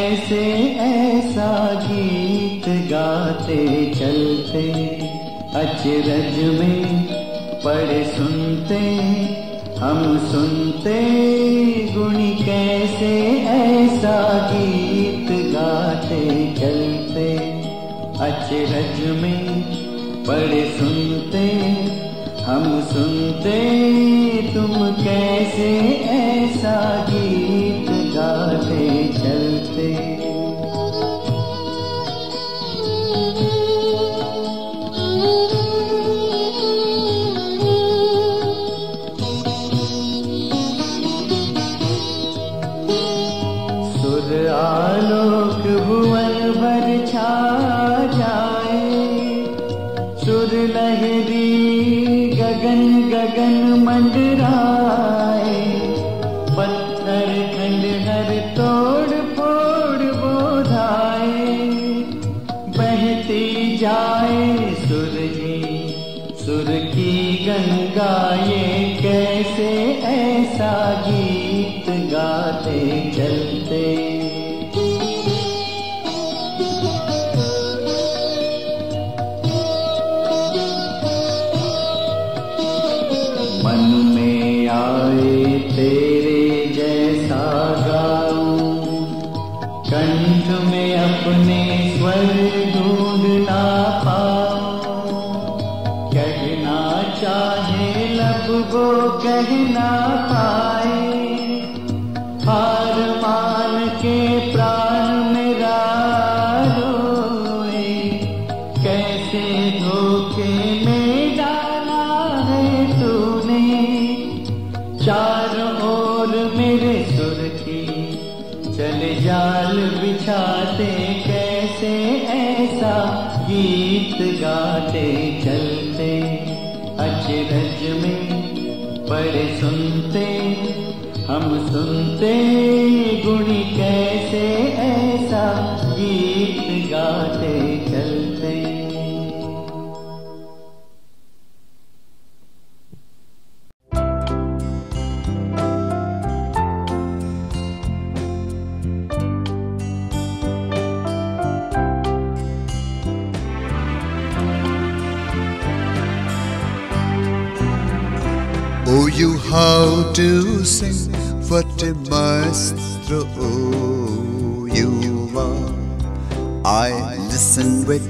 कैसे ऐसा गीत गाते चलते, अचरज में पढ़े सुनते हम सुनते गुणी, कैसे ऐसा गीत गाते चलते, अचरज में पढ़े सुनते हम सुनते, तुम कैसे ऐसा गीत गाते चलते। सुर आलोक भुवन भर छा जाए, सुर लहरी गगन गगन मंडराए, पत्थर खंडहर तोड़ फोड़ बोधाए, बहती जाए सुर की गंगा, ये कैसे ऐसा गीत गाते चलते। मन में आए तेरे जैसा गाऊं, कंठ में अपने स्वर ढूंढ ना पाऊं, कहना चाहे लब वो कह ना पाए, हार मान के प्राण मेरा रोए, कैसे धोखे में डाला है तूने, चारों ओर मेरे सुर की चले जाल बिछाते, कैसे ऐसा गीत गाते चलते, अचरज में पढ़े सुनते हम सुनते गुणी, कैसे ऐसा गीत गाते चलते। Oh, you how to sing, what a maestro you are. I listen with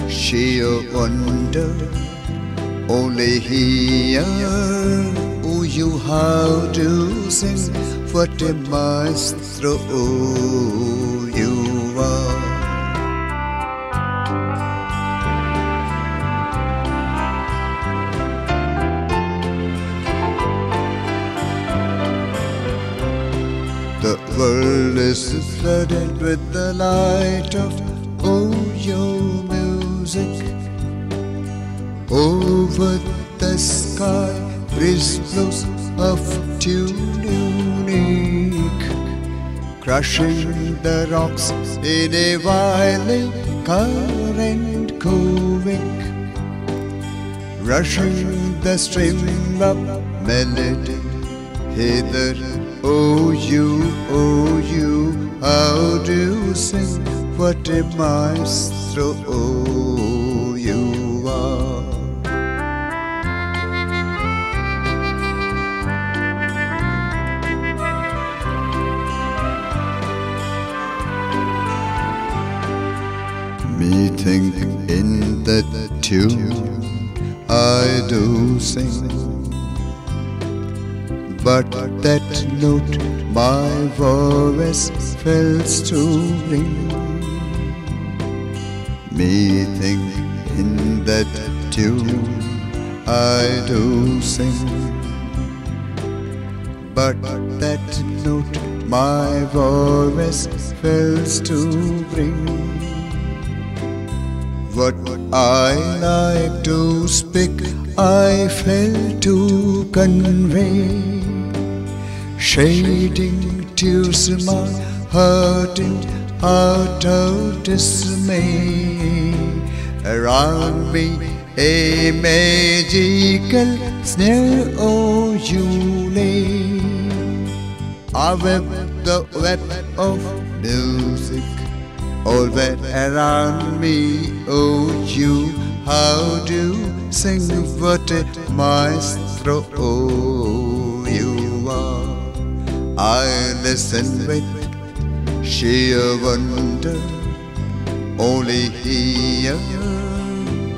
sheer wonder, only here. Oh, you how to sing, what a maestro you are. The world is flooded with the light of your music. Over the sky breeze blows of tune unique, crushing the rocks in a violent current cooing, rushing the stream of melody hither. Oh you, how do you sing, what a maestro you are. Me think in that tune I do sing, but that note my voice fails to ring. Me think in that tune I do sing, but that note my voice fails to bring. What I like to speak I fail to convey, shading tears in my hurting heart of dismay. Around me a magical snare, oh you lay. I web the web of music all that around me. Oh, you, how do you sing? What a maestro, oh, you are. I listen with sheer wonder, only here.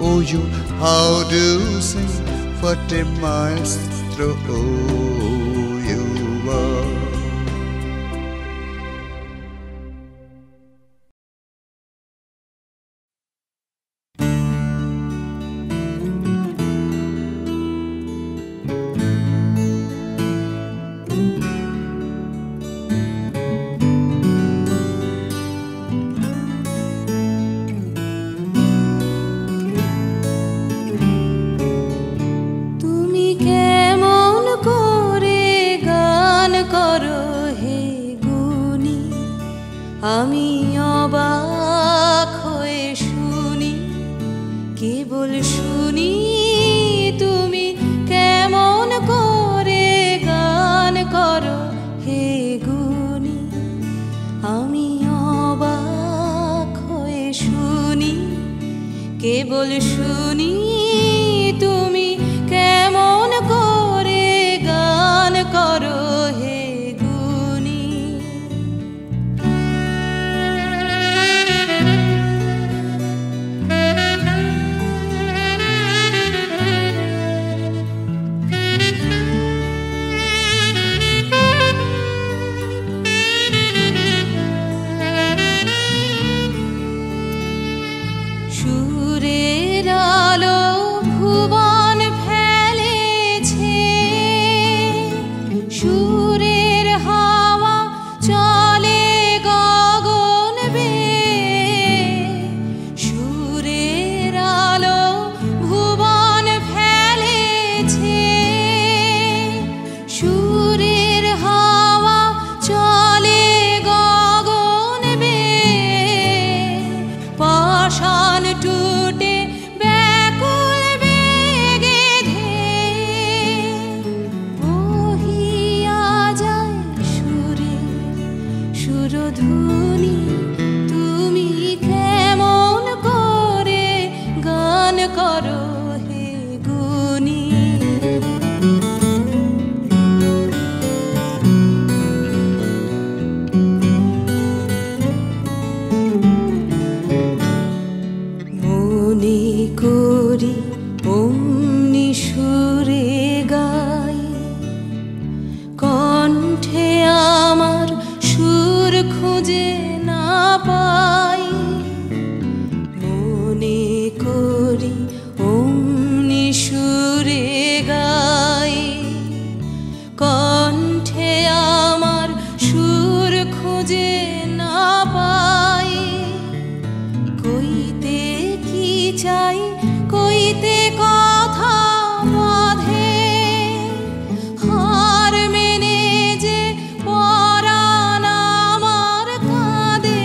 Oh, you, how do you sing? What a maestro, oh, you are. আমি অবাক হয়ে শুনি, কেবল শুনি তুমি কেমন করে গান করো হে গুণী। আমি অবাক হয়ে শুনি, কেবল শুনি তুমি কেমন করে গান করো হে গুণী। সুরের আলো ভুবন ফেলেছে, সুরের হাওয়া চলে গগন বেয়ে। সুরের আলো ভুবন ফেলেছে, সুরের হাওয়া চলে গগন বেয়ে। পাষাণ টুটে ব্যাকুল বেগে ধেয়ে বহিয়া যায় সুরের সুরধুনী। তুমি কেমন করে গান করো হে গুণী। মনে করি অমনি সুরে গাই, কণ্ঠে আমার সুর খুঁজে না পাই। মনে করি অমনি সুরে গাই, কণ্ঠে আমার সুর খুঁজে না পাই। কইতে কি চাই, কইতে কথা বাঁধে, হার মেনে যে পরাণ আমার কাঁদে।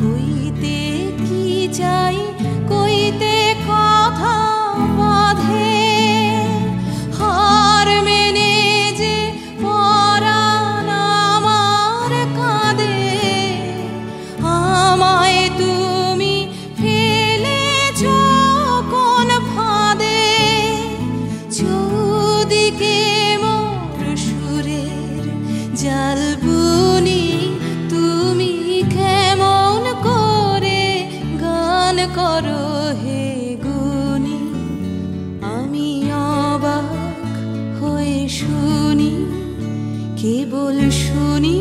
কইতে কি চাই, কইতে কথা বাঁধে, হার মেনে যে পরাণ আমার কাঁদে। আমায় তুমি ফেলেছ কোন ফাঁদে, চৌদিকে মোর সুরের জাল বুনি। তুমি কেমন করে গান করো হে গুণী। আমি অবাক হয়ে শুনি, কেবল শুনি